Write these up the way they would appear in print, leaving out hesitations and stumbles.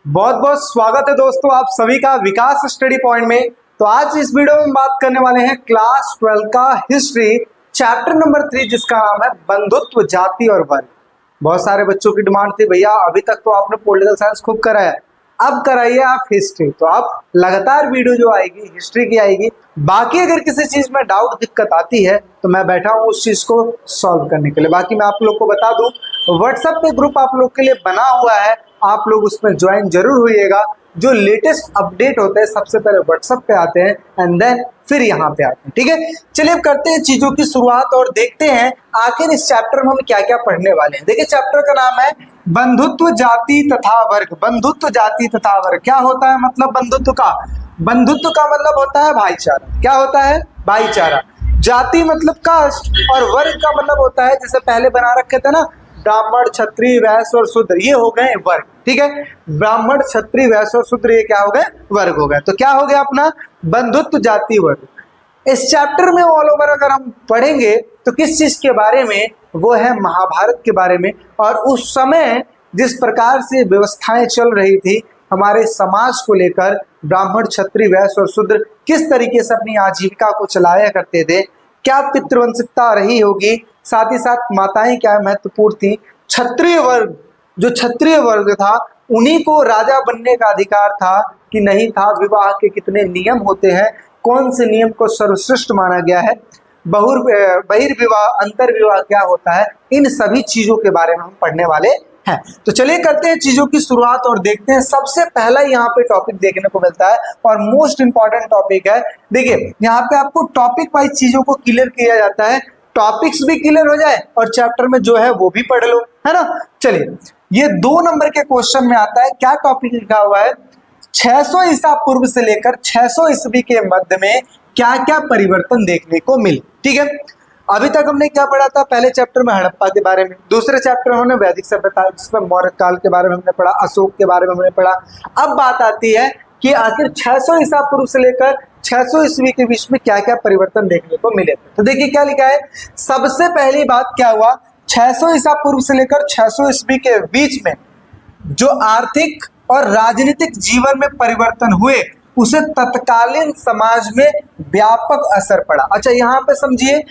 बहुत बहुत स्वागत है दोस्तों आप सभी का विकास स्टडी पॉइंट में। तो आज इस वीडियो में हम बात करने वाले हैं क्लास 12 का हिस्ट्री चैप्टर नंबर 3 जिसका नाम है बंधुत्व जाति और वर्ग। बहुत सारे बच्चों की डिमांड थी, भैया अभी तक तो आपने पॉलिटिकल साइंस खूब कराया, अब कराइए आप हिस्ट्री। तो आप लगातार वीडियो जो आएगी हिस्ट्री की आएगी। बाकी अगर किसी चीज में डाउट दिक्कत आती है तो मैं बैठा हूँ उस चीज को सॉल्व करने के लिए। बाकी मैं आप लोग को बता दूं, व्हाट्सएप पे ग्रुप आप लोग के लिए बना हुआ है, आप लोग उसमें ज्वाइन जरूर होइएगा। जो लेटेस्ट अपडेट होते हैं सबसे पहले व्हाट्सएप पे आते हैं एंड देन फिर यहाँ पे आते हैं। ठीक है, चलिए अब करते हैं चीजों की शुरुआत और देखते हैं आखिर इस चैप्टर में हम क्या क्या पढ़ने वाले हैं। देखिए चैप्टर का नाम है बंधुत्व जाति तथा वर्ग। बंधुत्व जाति तथा वर्ग क्या होता है? मतलब बंधुत्व का मतलब होता है भाईचारा। क्या होता है? भाईचारा। जाति मतलब कास्ट और वर्ग का मतलब होता है, जैसे पहले बना रखे थे ना, ब्राह्मण क्षत्रिय वैश्य और शूद्र, ये हो गए वर्ग। ठीक है, ब्राह्मण क्षत्रिय वैश्य और शूद्र ये क्या हो गए? वर्ग हो गए। तो क्या हो गया अपना बंधुत्व जाति वर्ग। इस चैप्टर में ऑल ओवर अगर हम पढ़ेंगे तो किस चीज के बारे में? वो है महाभारत के बारे में। और उस समय जिस प्रकार से व्यवस्थाएं चल रही थी हमारे समाज को लेकर, ब्राह्मण क्षत्रिय वैश्य और शूद्र किस तरीके से अपनी आजीविका को चलाया करते थे, क्या पितृवंशिकता रही होगी, साथ ही साथ माताएं क्या महत्वपूर्ण थी। क्षत्रिय वर्ग, जो क्षत्रिय वर्ग था उन्हीं को राजा बनने का अधिकार था कि नहीं था, विवाह के कितने नियम होते हैं, कौन से नियम को सर्वश्रेष्ठ माना गया है, बहिर्विवाह अंतर्विवाह क्या होता है, इन सभी चीजों के बारे में हम पढ़ने वाले हैं। तो चलिए करते हैं चीजों की शुरुआत और देखते हैं। सबसे पहला यहाँ पे टॉपिक देखने को मिलता है और मोस्ट इंपॉर्टेंट टॉपिक है। देखिए यहाँ पे आपको टॉपिक वाइज चीजों को क्लियर किया जाता है, टॉपिक्स भी क्लियर हो जाए और चैप्टर में जो है वो भी पढ़ लो, है ना। चलिए ये 2 नंबर के क्वेश्चन में आता है। क्या टॉपिक लिखा हुआ है? 600 ईसा पूर्व से लेकर 600 ईस्वी के मध्य में क्या क्या परिवर्तन देखने को मिले। ठीक है, अभी तक हमने क्या पढ़ा था? पहले चैप्टर में हड़प्पा के बारे में, दूसरे चैप्टर में हमने वैदिक सभ्यता जिसमें मौर्य काल के बारे में हमने पढ़ा, अशोक के बारे में हमने पढ़ा। अब बात आती है कि आखिर 600 ईसा पूर्व से लेकर 600 ईस्वी के बीच में क्या क्या परिवर्तन देखने को मिले। तो देखिए क्या लिखा है। सबसे पहली बात क्या हुआ, 600 ईसा पूर्व से लेकर 600 ईस्वी के बीच में जो आर्थिक और राजनीतिक जीवन में परिवर्तन हुए उसे तत्कालीन समाज में व्यापक असर पड़ा। अच्छा यहाँ पे समझिए,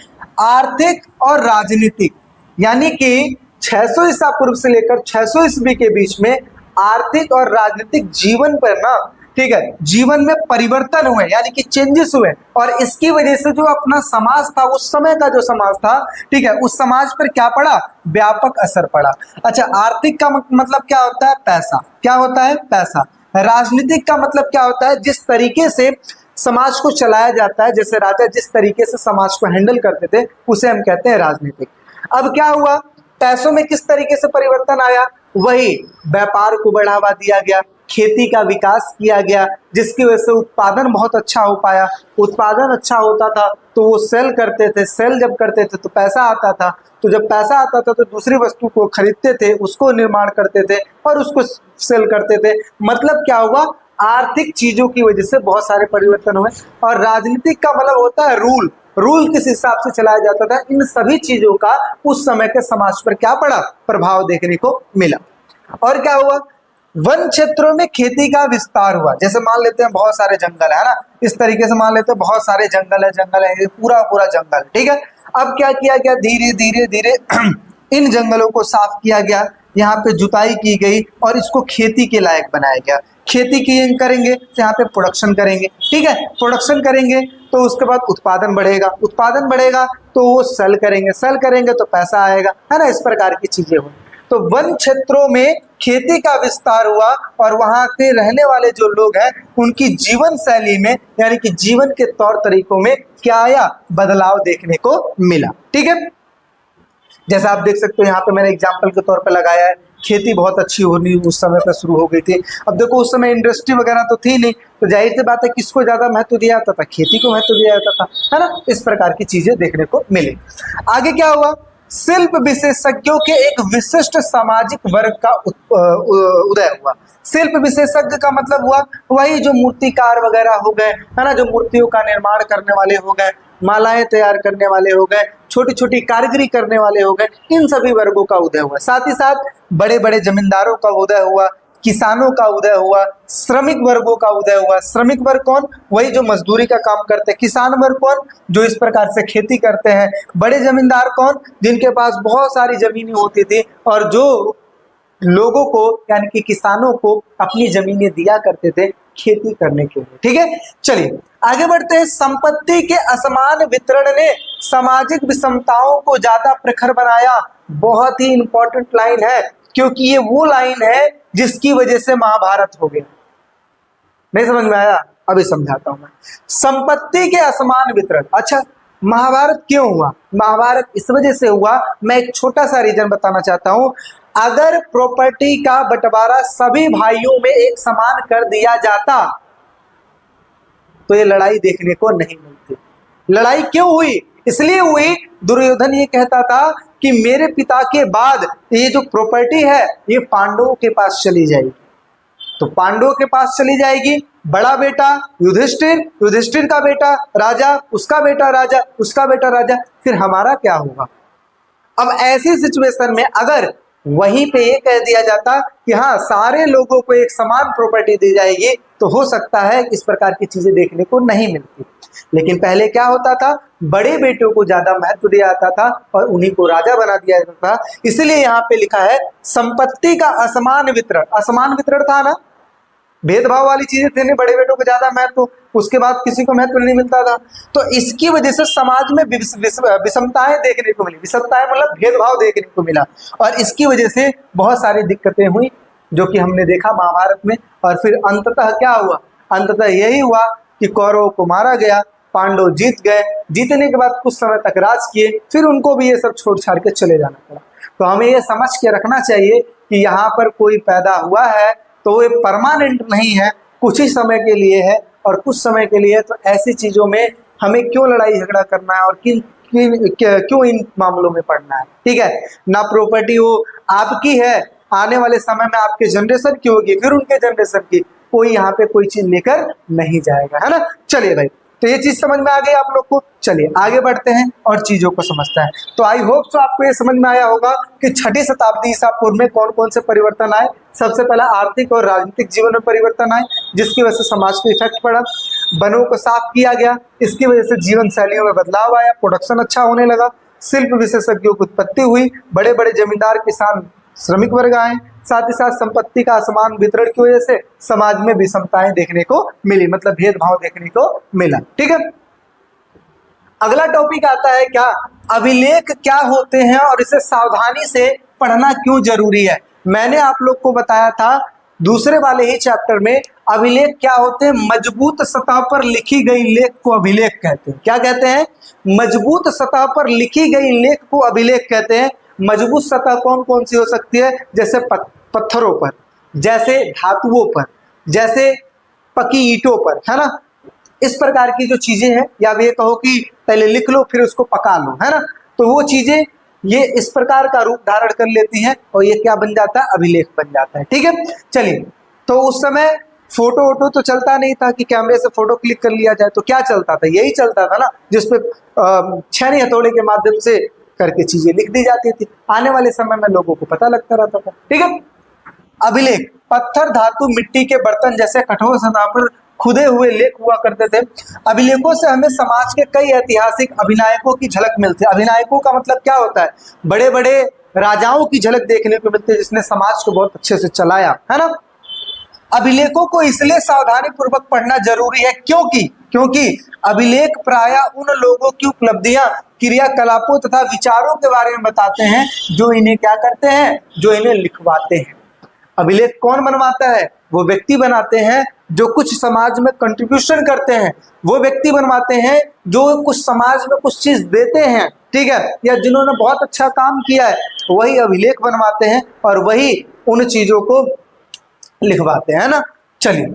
आर्थिक और राजनीतिक, यानी कि 600 ईसा पूर्व से लेकर 600 ईस्वी के बीच में आर्थिक और राजनीतिक जीवन पर ना, ठीक है, जीवन में परिवर्तन हुए, यानी कि चेंजेस हुए। और इसकी वजह से जो अपना समाज था, उस समय का जो समाज था, ठीक है, उस समाज पर क्या पड़ा? व्यापक असर पड़ा। अच्छा आर्थिक का मतलब क्या होता है? पैसा। क्या होता है? पैसा। राजनीतिक का मतलब क्या होता है? जिस तरीके से समाज को चलाया जाता है, जैसे राजा जिस तरीके से समाज को हैंडल करते थे उसे हम कहते हैं राजनीतिक। अब क्या हुआ? पैसों में किस तरीके से परिवर्तन आया? वही व्यापार को बढ़ावा दिया गया, खेती का विकास किया गया, जिसकी वजह से उत्पादन बहुत अच्छा हो पाया। उत्पादन अच्छा होता था तो वो सेल करते थे, सेल जब करते थे तो पैसा आता था, तो जब पैसा आता था तो दूसरी वस्तु को खरीदते थे, उसको निर्माण करते थे और उसको सेल करते थे। मतलब क्या हुआ? आर्थिक चीजों की वजह से बहुत सारे परिवर्तन हुए। और राजनीतिक का मतलब होता है रूल किस हिसाब से चलाया जाता था। इन सभी चीजों का उस समय के समाज पर क्या पड़ा? प्रभाव देखने को मिला। और क्या हुआ? वन क्षेत्रों में खेती का विस्तार हुआ। जैसे मान लेते हैं बहुत सारे जंगल है ना, इस तरीके से मान लेते हैं बहुत सारे जंगल है, ये पूरा जंगल, ठीक है। अब क्या किया गया? धीरे धीरे इन जंगलों को साफ किया गया, यहाँ पे जुताई की गई और इसको खेती के लायक बनाया गया। खेती की करेंगे तो यहाँ पे प्रोडक्शन करेंगे, ठीक है, प्रोडक्शन करेंगे तो उसके बाद उत्पादन बढ़ेगा तो वो सेल करेंगे तो पैसा आएगा, है ना। इस प्रकार की चीजें हुई। तो वन क्षेत्रों में खेती का विस्तार हुआ और वहां के रहने वाले जो लोग हैं उनकी जीवन शैली में, यानी कि जीवन के तौर तरीकों में क्या आया? बदलाव देखने को मिला। ठीक है, जैसा आप देख सकते हो यहाँ पे मैंने एग्जाम्पल के तौर पर लगाया है, खेती बहुत अच्छी होनी उस समय पर शुरू हो गई थी। अब देखो उस समय इंडस्ट्री वगैरह तो थी नहीं, तो जाहिर सी बात है किसको ज्यादा महत्व दिया जाता था? खेती को महत्व दिया जाता था, है ना। इस प्रकार की चीजें देखने को मिली। आगे क्या हुआ? शिल्प विशेषज्ञों के एक विशिष्ट सामाजिक वर्ग का उदय हुआ। शिल्प विशेषज्ञ का मतलब हुआ वही जो मूर्तिकार वगैरह हो गए, है ना, जो मूर्तियों का निर्माण करने वाले हो गए, मालाएं तैयार करने वाले हो गए, छोटी छोटी कारीगरी करने वाले हो गए, इन सभी वर्गों का उदय हुआ। साथ ही साथ बड़े बड़े जमींदारों का उदय हुआ। किसानों का उदय हुआ, श्रमिक वर्गों का उदय हुआ। श्रमिक वर्ग कौन? वही जो मजदूरी का काम करते हैं। किसान वर्ग कौन? जो इस प्रकार से खेती करते हैं। बड़े जमींदार कौन? जिनके पास बहुत सारी जमीनें होती थी और जो लोगों को यानी कि किसानों को अपनी जमीनें दिया करते थे खेती करने के लिए। ठीक है, चलिए आगे बढ़ते हैं। संपत्ति के असमान वितरण ने सामाजिक विषमताओं को ज्यादा प्रखर बनाया। बहुत ही इंपॉर्टेंट लाइन है, क्योंकि ये वो लाइन है जिसकी वजह से महाभारत हो गया। नहीं समझ में आया? अभी समझाता हूं मैं। संपत्ति के असमान वितरण। अच्छा, महाभारत क्यों हुआ? महाभारत इस वजह से हुआ, मैं एक छोटा सा रीजन बताना चाहता हूं। अगर प्रॉपर्टी का बंटवारा सभी भाइयों में एक समान कर दिया जाता तो ये लड़ाई देखने को नहीं मिलती। लड़ाई क्यों हुई? इसलिए हुई, दुर्योधन ये कहता था कि मेरे पिता के बाद ये जो प्रॉपर्टी है ये पांडवों के पास चली जाएगी। तो पांडवों के पास चली जाएगी। बड़ा बेटा युधिष्ठिर, युधिष्ठिर का बेटा राजा, उसका बेटा राजा, उसका बेटा राजा, फिर हमारा क्या होगा? अब ऐसी सिचुएशन में अगर वहीं पे ये कह दिया जाता कि हाँ सारे लोगों को एक समान प्रॉपर्टी दी जाएगी, तो हो सकता है इस प्रकार की चीजें देखने को नहीं मिलती। लेकिन पहले क्या होता था? बड़े बेटों को ज्यादा महत्व दिया जाता था और उन्हीं को राजा बना दिया जाता था। इसलिए यहाँ पे लिखा है संपत्ति का असमान वितरण। असमान वितरण था ना, भेदभाव वाली चीजें थी, नहीं बड़े बेटों को ज्यादा महत्व, उसके बाद किसी को महत्व नहीं मिलता था। तो इसकी वजह से समाज में विषमताएं देखने को मिली। विषमताएं मतलब भेदभाव देखने को मिला, और इसकी वजह से बहुत सारी दिक्कतें हुई जो कि हमने देखा महाभारत में। और फिर अंततः क्या हुआ? अंततः यही हुआ कि कौरवों को मारा गया, पांडव जीत गए। जीतने के बाद कुछ समय तक राज किए, फिर उनको भी ये सब छोड़ छाड़ के चले जाना पड़ा। तो हमें ये समझ के रखना चाहिए कि यहाँ पर कोई पैदा हुआ है तो वो परमानेंट नहीं है, कुछ ही समय के लिए है और कुछ समय के लिए। तो ऐसी चीजों में हमें क्यों लड़ाई झगड़ा करना है और क्यों इन मामलों में पड़ना है? ठीक है ना, प्रॉपर्टी वो आपकी है, आने वाले समय में आपके जनरेशन की होगी, फिर उनके जनरेशन की, कोई यहाँ पे कोई चीज लेकर नहीं जाएगा, है ना। चलिए भाई, तो ये चीज समझ में आ गई आप लोग को। चलिए आगे बढ़ते हैं और चीजों को समझते हैं। तो आई होप सो आपको ये समझ में आया होगा कि 6ठी शताब्दी ईसा पूर्व में कौन कौन से परिवर्तन आए। सबसे पहला आर्थिक और राजनीतिक जीवन में परिवर्तन आए, जिसकी वजह से समाज पे इफेक्ट पड़ा। वनों को साफ किया गया, इसकी वजह से जीवन शैलियों में बदलाव आया, प्रोडक्शन अच्छा होने लगा, शिल्प विशेषज्ञों की उत्पत्ति हुई, बड़े बड़े जमींदार, किसान, श्रमिक वर्ग आए। साथ ही साथ संपत्ति का असमान वितरण की वजह से समाज में विषमताएं देखने को मिली, मतलब भेदभाव देखने को मिला। ठीक है, अगला टॉपिक आता है क्या? अभिलेख क्या होते हैं और इसे सावधानी से पढ़ना क्यों जरूरी है। मैंने आप लोग को बताया था दूसरे वाले ही चैप्टर में, अभिलेख क्या होते हैं? मजबूत सतह पर लिखी गई लेख को अभिलेख कहते हैं। क्या कहते हैं? मजबूत सतह पर लिखी गई लेख को अभिलेख कहते हैं। मजबूत सतह कौन कौन सी हो सकती है? जैसे पत्थरों पर, जैसे धातुओं पर, जैसे पकी ईंटों पर, है ना। इस प्रकार की जो चीजें हैं, या ये कहो कि पहले लिख लो फिर उसको पका लो, है ना। तो वो चीजें ये इस प्रकार का रूप धारण कर लेती हैं और ये क्या बन जाता है? अभिलेख बन जाता है। ठीक है, चलिए, तो उस समय फोटो वोटो तो चलता नहीं था कि कैमरे से फोटो क्लिक कर लिया जाए। तो क्या चलता था? यही चलता था ना, जिसपे छेनी हथौड़े के माध्यम से करके चीजें लिख दी जाती थी। आने वाले समय में लोगों को पता लगता रहता था। ठीक है, अभिलेख पत्थर, धातु, मिट्टी के बर्तन जैसे कठोर सतह पर खुदे हुए लेख हुआ करते थे। अभिलेखों से हमें समाज के कई ऐतिहासिक अभिनायकों की झलक मिलती है। अभिनायकों का मतलब क्या होता है? बड़े बड़े राजाओं की झलक देखने को मिलती है, जिसने समाज को बहुत अच्छे से चलाया, है ना। अभिलेखों को इसलिए सावधानी पूर्वक पढ़ना जरूरी है क्योंकि अभिलेख प्रायः उन लोगों की उपलब्धियां, क्रियाकलापों तथा विचारों के बारे में बताते हैं जो इन्हें क्या करते हैं? जो इन्हें लिखवाते हैं। अभिलेख कौन बनवाता है? वो व्यक्ति बनाते हैं जो कुछ समाज में कंट्रीब्यूशन करते हैं, वो व्यक्ति बनवाते हैं जो कुछ समाज में कुछ चीज देते हैं, ठीक है, या जिन्होंने बहुत अच्छा काम किया है, वही अभिलेख बनवाते हैं और वही उन चीजों को लिखवाते हैं ना। चलिए,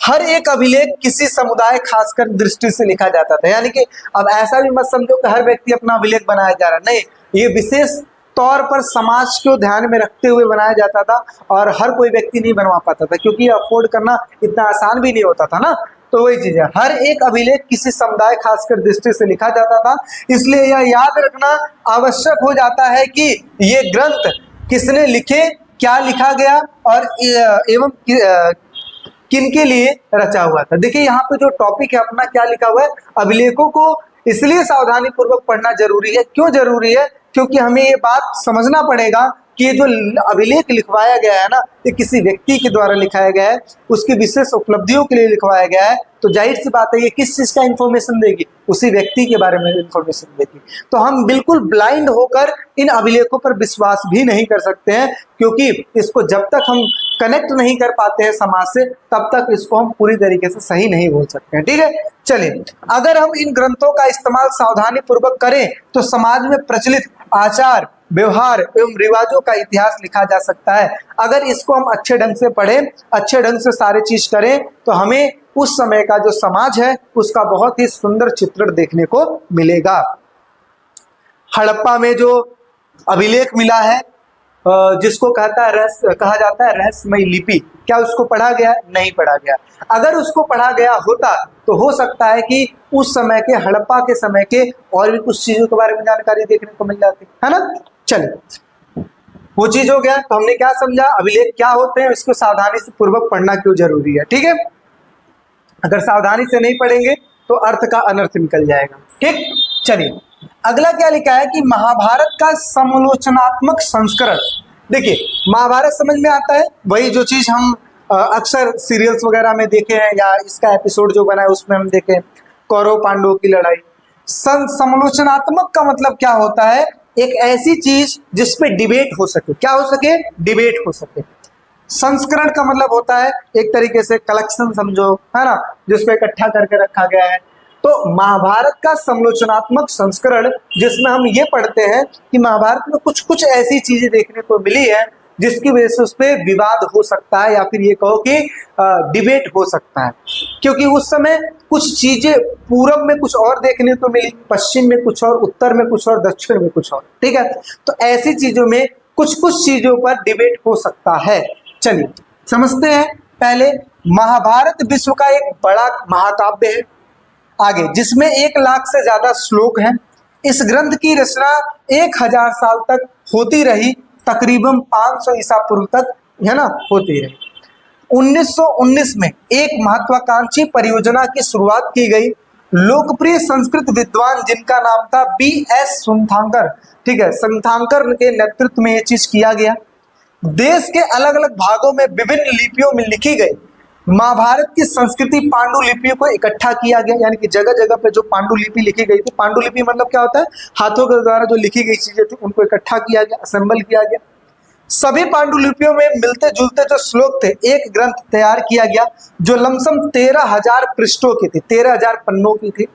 हर एक अभिलेख किसी समुदाय खासकर दृष्टि से लिखा जाता था। यानी कि अब ऐसा भी मत समझो कि हर व्यक्ति अपना अभिलेख बनाया जा रहा है, नहीं, ये विशेष तौर पर समाज को ध्यान में रखते हुए बनाया जाता था और हर कोई व्यक्ति नहीं बनवा पाता था, क्योंकि अफोर्ड करना इतना आसान भी नहीं होता था ना। तो वही चीज है, हर एक अभिलेख किसी समुदाय खासकर दृष्टि से लिखा जाता था। इसलिए यह याद रखना आवश्यक हो जाता है कि ये ग्रंथ किसने लिखे क्या लिखा गया और एवं किन के लिए रचा हुआ था। देखिए यहाँ पे जो टॉपिक है अपना क्या लिखा हुआ है, अभिलेखों को इसलिए सावधानी पूर्वक पढ़ना जरूरी है। क्यों जरूरी है? क्योंकि हमें ये बात समझना पड़ेगा कि ये जो अभिलेख लिखवाया गया है ना, ये किसी व्यक्ति के द्वारा लिखाया गया है, उसकी विशेष उपलब्धियों के लिए लिखवाया गया है। तो जाहिर सी बात है ये किस चीज का इंफॉर्मेशन देगी, उसी व्यक्ति के बारे में इंफॉर्मेशन देगी। तो हम बिल्कुल ब्लाइंड होकर इन अभिलेखों पर विश्वास भी नहीं कर सकते हैं, क्योंकि इसको जब तक हम कनेक्ट नहीं कर पाते हैं समाज से, तब तक इसको हम पूरी तरीके से सही नहीं बोल सकते हैं। ठीक है, चलिए, अगर हम इन ग्रंथों का इस्तेमाल सावधानी पूर्वक करें तो समाज में प्रचलित आचार, व्यवहार एवं रिवाजों का इतिहास लिखा जा सकता है। अगर इसको हम अच्छे ढंग से पढ़ें, अच्छे ढंग से सारे चीज करें, तो हमें उस समय का जो समाज है उसका बहुत ही सुंदर चित्रण देखने को मिलेगा। हड़प्पा में जो अभिलेख मिला है, जिसको कहा जाता है रहस्यमयी लिपि, क्या उसको पढ़ा गया? नहीं पढ़ा गया। अगर उसको पढ़ा गया होता तो हो सकता है कि उस समय के, हड़प्पा के समय के और भी कुछ चीजों के बारे में जानकारी देखने को मिल जाती है ना। चलिए, वो चीज हो गया। तो हमने क्या समझा, अभिलेख क्या होते हैं, इसको सावधानी से पूर्वक पढ़ना क्यों जरूरी है। ठीक है, अगर सावधानी से नहीं पढ़ेंगे तो अर्थ का अनर्थ निकल जाएगा। ठीक, चलिए, अगला क्या लिखा है कि महाभारत का समालोचनात्मक संस्करण। देखिए, महाभारत समझ में आता है, वही जो चीज हम अक्सर सीरियल्स वगैरह में देखे हैं, या इसका एपिसोड जो बना है उसमें हम देखे, कौरव पांडवों की लड़ाई। समालोचनात्मक का मतलब क्या होता है? एक ऐसी चीज जिसपे डिबेट हो सके। क्या हो सके? डिबेट हो सके। संस्करण का मतलब होता है एक तरीके से कलेक्शन समझो, है ना, जिसको इकट्ठा करके रखा गया है। तो महाभारत का समालोचनात्मक संस्करण, जिसमें हम ये पढ़ते हैं कि महाभारत में कुछ कुछ ऐसी चीजें देखने को मिली है जिसकी वजह से उस पर विवाद हो सकता है, या फिर ये कहो कि डिबेट हो सकता है। क्योंकि उस समय कुछ चीजें पूरब में कुछ और देखने को मिली, पश्चिम में कुछ और, उत्तर में कुछ और, दक्षिण में कुछ और। ठीक है, तो ऐसी चीजों में कुछ कुछ चीजों पर डिबेट हो सकता है। चलिए समझते हैं। पहले, महाभारत विश्व का एक बड़ा महाकाव्य है आगे, जिसमें 1 लाख से ज्यादा श्लोक हैं। इस ग्रंथ की रचना 1000 साल तक होती रही, तकरीबन 500 ईसा पूर्व तक, है ना, होती रही। 1919 में एक महत्वाकांक्षी परियोजना की शुरुआत की गई। लोकप्रिय संस्कृत विद्वान जिनका नाम था B.S. सुनथांकर, ठीक है, सुनथांकर के नेतृत्व में यह चीज किया गया। देश के अलग अलग भागों में विभिन्न लिपियों में लिखी गई महाभारत की संस्कृति पांडुलिपियों को इकट्ठा किया गया। यानी कि जगह जगह पे जो पांडुलिपि लिखी गई थी, पांडुलिपि मतलब क्या होता है? हाथों के द्वारा जो लिखी गई चीजें थी उनको इकट्ठा किया गया, असेंबल किया गया। सभी पांडुलिपियों में मिलते जुलते जो श्लोक थे, एक ग्रंथ तैयार किया गया जो लमसम 13,000 पृष्ठों की थी, 13,000 पन्नों की थी।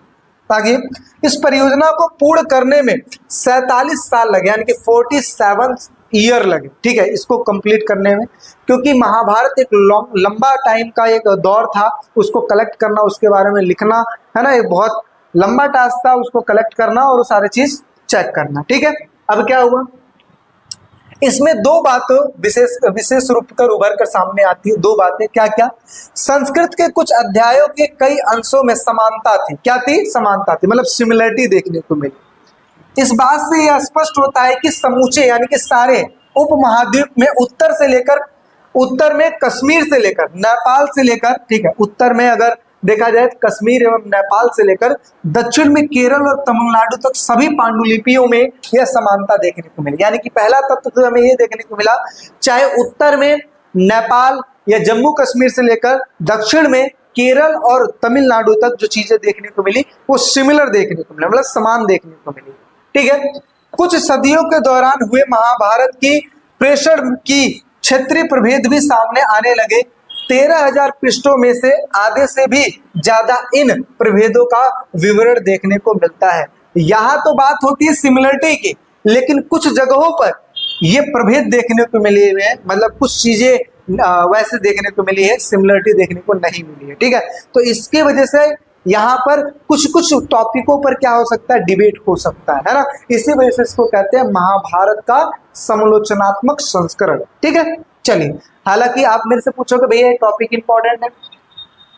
ताकि इस परियोजना को पूर्ण करने में 47 साल लगे, यानी कि 47 ईयर लगे। ठीक है, इसको कंप्लीट करने में, क्योंकि महाभारत एक लंबा टाइम का एक दौर था। उसको कलेक्ट करना, उसके बारे में लिखना, है ना, एक बहुत लंबा टास्क था, उसको कलेक्ट करना और वो सारी चीज चेक करना। ठीक है, अब क्या हुआ, इसमें 2 बातें विशेष रूप कर उभर कर सामने आती है। 2 बातें, क्या क्या? संस्कृत के कुछ अध्यायों के कई अंशों में समानता थी। क्या थी? समानता थी, मतलब सिमिलरिटी देखने को मिली। इस बात से यह स्पष्ट होता है कि समूचे, यानी कि सारे उपमहाद्वीप में उत्तर में कश्मीर से लेकर नेपाल से लेकर, ठीक है, उत्तर में अगर देखा जाए तो कश्मीर एवं नेपाल से लेकर दक्षिण में केरल और तमिलनाडु तक सभी पांडुलिपियों में यह समानता देखने को मिली। यानी कि पहला तत्व तो हमें यह देखने को मिला, चाहे उत्तर में नेपाल या जम्मू कश्मीर से लेकर दक्षिण में केरल और तमिलनाडु तक जो चीजें देखने को मिली वो सिमिलर देखने को मिला, मतलब समान देखने को मिली। ठीक है, कुछ सदियों के दौरान हुए महाभारत की प्रेषण की क्षेत्रीय प्रभेद भी सामने आने लगे। 13,000 पृष्ठों में से आधे से भी ज्यादा इन प्रभेदों का विवरण देखने को मिलता है। यहाँ तो बात होती है सिमिलरिटी की, लेकिन कुछ जगहों पर ये प्रभेद देखने को मिले हुए हैं, मतलब कुछ चीजें वैसे देखने को मिली है, सिमिलरिटी देखने को नहीं मिली है। ठीक है, तो इसकी वजह से यहाँ पर कुछ टॉपिकों पर क्या हो सकता है, डिबेट हो सकता है ना। इसी वजह से इसको कहते हैं महाभारत का समालोचनात्मक संस्करण। ठीक है, चलिए, हालांकि आप मेरे से पूछोगे भैया ये टॉपिक इंपॉर्टेंट है,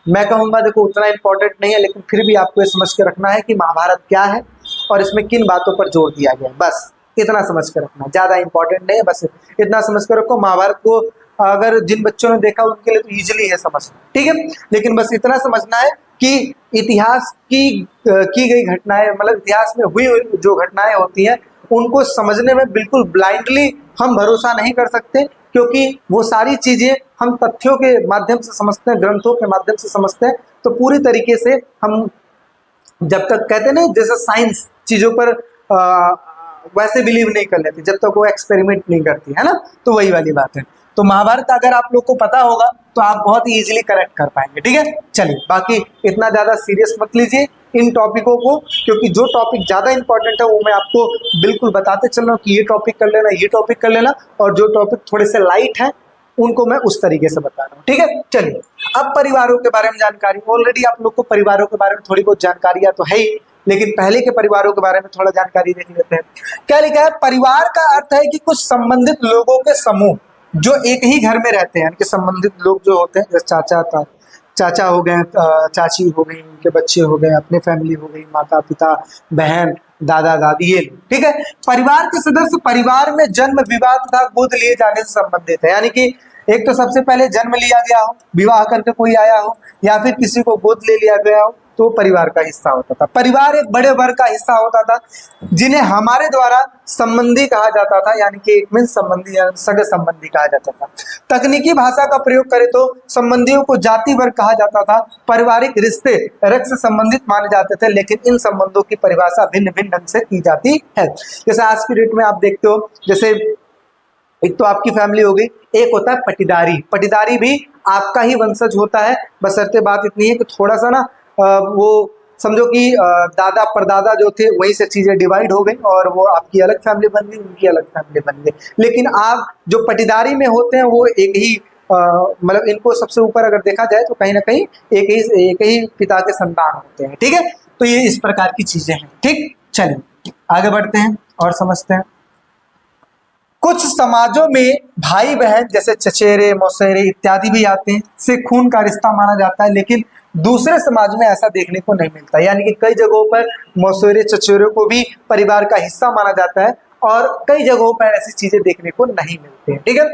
मैं कहूंगा देखो उतना इंपॉर्टेंट नहीं है, लेकिन फिर भी आपको ये समझ के रखना है कि महाभारत क्या है और इसमें किन बातों पर जोर दिया गया है। बस इतना समझ कर रखना, ज्यादा इंपॉर्टेंट नहीं है, बस इतना समझ कर रखो। महाभारत को अगर जिन बच्चों ने देखा उनके लिए तो इजीली है समझना, ठीक है। लेकिन बस इतना समझना है कि इतिहास की गई घटनाएं, मतलब इतिहास में हुई जो घटनाएं होती हैं उनको समझने में बिल्कुल ब्लाइंडली हम भरोसा नहीं कर सकते, क्योंकि वो सारी चीजें हम तथ्यों के माध्यम से समझते हैं, ग्रंथों के माध्यम से समझते हैं। तो पूरी तरीके से हम जब तक कहते हैं ना, जैसे साइंस चीजों पर वैसे बिलीव नहीं कर लेते जब तक वो एक्सपेरिमेंट नहीं करती है ना, तो वही वाली बात है। तो महाभारत अगर आप लोग को पता होगा तो आप बहुत ही इजीली करेक्ट कर पाएंगे, ठीक है। चलिए, बाकी इतना ज्यादा सीरियस मत लीजिए इन टॉपिकों को, क्योंकि जो टॉपिक ज्यादा इंपॉर्टेंट है वो मैं आपको बिल्कुल बताते चल रहा हूँ कि ये टॉपिक कर लेना, ये टॉपिक कर लेना, और जो टॉपिक थोड़े से लाइट है उनको मैं उस तरीके से बता रहा हूँ, ठीक है। चलिए, अब परिवारों के बारे में जानकारी, ऑलरेडी आप लोग को परिवारों के बारे में थोड़ी बहुत जानकारियां तो है ही, लेकिन पहले के परिवारों के बारे में थोड़ा जानकारी देख लेते हैं। क्या लिखा है? परिवार का अर्थ है कि कुछ संबंधित लोगों के समूह जो एक ही घर में रहते हैं, कि संबंधित लोग जो होते हैं, जैसे चाचा हो गए, चाची हो गई, उनके बच्चे हो गए, अपने फैमिली हो गई, माता पिता, बहन, दादा दादी, ये, ठीक है। परिवार के सदस्य परिवार में जन्म, विवाह तथा गोद लिए जाने से संबंधित है, यानी कि एक तो सबसे पहले जन्म लिया गया हो, विवाह करके कोई आया हो, या फिर किसी को गोद ले लिया गया हो, तो परिवार का हिस्सा होता था। परिवार एक बड़े वर्ग का हिस्सा होता था जिन्हें हमारे द्वारा संबंधी कहा जाता था, यानी कि एक मीन संबंधी या सगे संबंधी कहा जाता था। तकनीकी भाषा का प्रयोग करें तो संबंधियों को जाति वर्ग कहा जाता था। पारिवारिक रिश्ते रक्त से संबंधित माने जाते थे, लेकिन इन संबंधों की परिभाषा भिन्न भिन्न ढंग से की जाती है। जैसे आज की डेट में आप देखते हो, जैसे एक तो आपकी फैमिली हो गई, एक होता है पटीदारी। पटीदारी भी आपका ही वंशज होता है, बशर्ते बात इतनी है कि थोड़ा सा ना वो समझो कि दादा परदादा जो थे वहीं से चीजें डिवाइड हो गई और वो आपकी अलग फैमिली बन गई, उनकी अलग फैमिली बन गई। लेकिन आप जो पटीदारी में होते हैं वो एक ही मतलब इनको सबसे ऊपर अगर देखा जाए तो कहीं ना कहीं एक ही पिता के संतान होते हैं, ठीक है। तो ये इस प्रकार की चीजें हैं, ठीक। चलिए आगे बढ़ते हैं और समझते हैं। कुछ समाजों में भाई बहन जैसे चचेरे मौसेरे इत्यादि भी आते हैं, से खून का रिश्ता माना जाता है, लेकिन दूसरे समाज में ऐसा देखने को नहीं मिलता। यानी कि कई जगहों पर मौसेरे चचेरे को भी परिवार का हिस्सा माना जाता है और कई जगहों पर ऐसी चीजें देखने को नहीं मिलती है, ठीक है।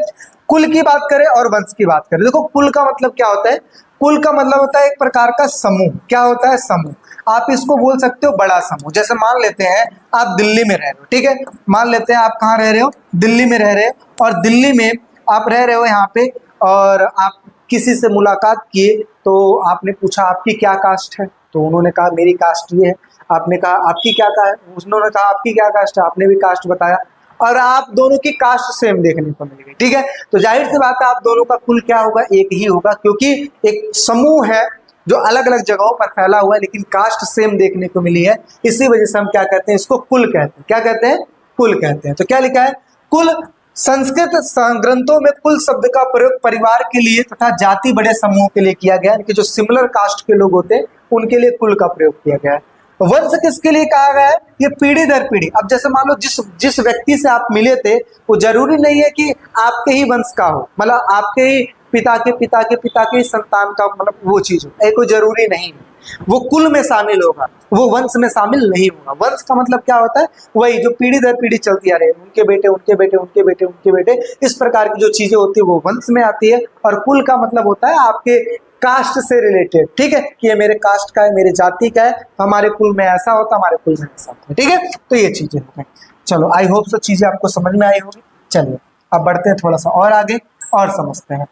कुल की बात करें और वंश की बात करें, देखो कुल का मतलब क्या होता है? कुल का मतलब होता है एक प्रकार का समूह। क्या होता है? समूह। आप इसको बोल सकते हो बड़ा समूह। जैसे मान लेते हैं आप दिल्ली में रह रहे हो, ठीक है। मान लेते हैं आप कहाँ रह रहे हो? दिल्ली में रह रहे हो, और दिल्ली में आप रह रहे हो यहाँ पे, और आप किसी से मुलाकात किए तो आपने पूछा आपकी क्या कास्ट है, तो उन्होंने कहा मेरी कास्ट ये है। आपने कहा आपकी क्या कास्ट है, उन्होंने कहा आपकी क्या कास्ट है, आपने भी कास्ट बताया, और आप दोनों की कास्ट सेम देखने को मिल गई, ठीक है। तो जाहिर सी बात है आप दोनों का कुल क्या होगा? एक ही होगा, क्योंकि एक समूह है जो अलग अलग जगहों पर फैला हुआ है लेकिन कास्ट सेम देखने को मिली है। इसी वजह से हम क्या कहते हैं? इसको कुल कहते हैं। क्या कहते हैं? कुल कहते हैं। तो क्या लिखा है? कुल। संस्कृत ग्रंथों में कुल शब्द का प्रयोग परिवार के लिए तथा जाति बड़े समूह के लिए किया गया है, कि जो सिमिलर कास्ट के लोग होते हैं उनके लिए कुल का प्रयोग किया गया है। वंश किसके लिए कहा गया है? ये पीढ़ी दर पीढ़ी। अब जैसे मान लो जिस व्यक्ति से आप मिले थे वो जरूरी नहीं है कि आपके ही वंश का हो, मतलब आपके ही पिता के पिता के पिता के संतान का, मतलब वो चीज हो, कोई जरूरी नहीं है। वो कुल में शामिल होगा, वो वंश में शामिल नहीं होगा। वंश का मतलब क्या होता है? वही जो पीढ़ी दर पीढ़ी चलती आ रही है, उनके बेटे उनके बेटे उनके बेटे उनके बेटे, इस प्रकार की जो चीजें होती है वो वंश में आती है। और कुल का मतलब होता है आपके कास्ट से रिलेटेड, ठीक है, कि ये मेरे कास्ट का है, मेरे जाति का है, हमारे कुल में ऐसा होता, हमारे कुल में ऐसा होता है, ठीक है। तो ये चीजें हो गई। चलो आई होप सब चीजें आपको समझ में आई होगी। चलिए अब बढ़ते हैं थोड़ा सा और आगे और समझते हैं।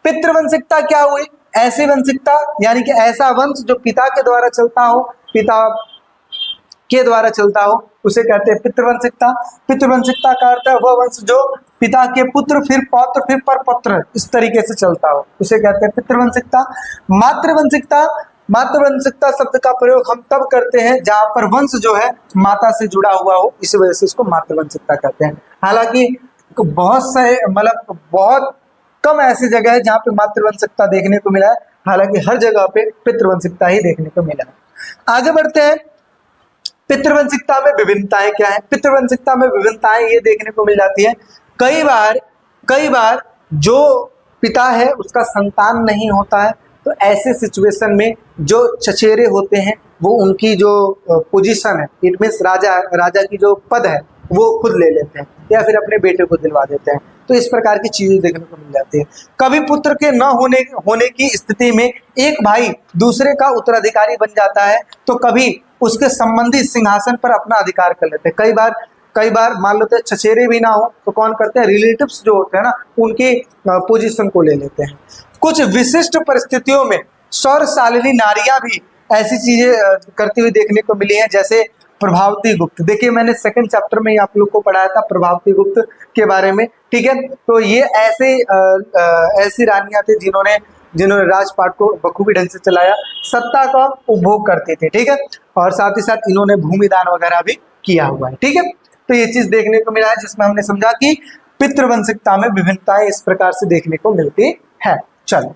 पितृवंशिकता क्या हुई? ऐसी वंशिकता, यानी कि ऐसा वंश जो पिता के द्वारा चलता हो, पिता के द्वारा चलता हो, उसे कहते हैं पितृवंशिकता। पितृवंशिकता का अर्थ है वह वंश जो पिता के पुत्र फिर पौत्र फिर परपौत्र इस तरीके से चलता हो, उसे कहते हैं पितृवंशिकता। मातृवंशिकता। मातृवंशिकता शब्द का प्रयोग हम तब करते हैं जहां पर वंश जो है माता से जुड़ा हुआ हो, इसी वजह से इसको मातृवंशिकता कहते हैं। हालांकि बहुत से मतलब बहुत कम ऐसी जगह है जहां पे मातृवंशिकता देखने को मिला है, हालांकि हर जगह पे पितृवंशिकता ही देखने को मिला है। आगे बढ़ते हैं। पितृवंशिकता में विभिन्नताएं क्या है? पितृवंशिकता में विभिन्नताएं ये देखने को मिल जाती है, कई बार जो पिता है उसका संतान नहीं होता है, तो ऐसे सिचुएशन में जो चचेरे होते हैं वो उनकी जो पोजीशन है, इट मीन्स राजा की जो पद है वो खुद ले लेते हैं या फिर अपने बेटे को दिलवा देते हैं। तो इस प्रकार की चीजें देखने को मिल जाती है। कभी पुत्र के न होने की स्थिति में एक भाई दूसरे का उत्तराधिकारी बन जाता है, तो कभी उसके संबंधी सिंहासन पर अपना अधिकार कर लेते हैं। कई बार मान लेते हैं चचेरे भी ना हो तो कौन करते हैं, रिलेटिव्स जो होते हैं ना, उनकी पोजीशन को ले लेते हैं। कुछ विशिष्ट परिस्थितियों में सौरशालिनी नारियां भी ऐसी चीजें करती हुई देखने को मिली है, जैसे प्रभावती गुप्त। देखिए मैंने सेकंड चैप्टर में आप लोग को पढ़ाया था प्रभावती गुप्त के बारे में, ठीक है। तो ये ऐसी रानियां थी जिन्होंने राजपाट को बखूबी ढंग से चलाया, सत्ता का उपभोग करते थे, ठीक है। और साथ ही साथ इन्होंने भूमिदान वगैरह भी किया हुआ है, ठीक है। तो ये चीज देखने को मिला है, जिसमें हमने समझा कि पितृवंशिकता में विभिन्नताएं इस प्रकार से देखने को मिलती है। चलो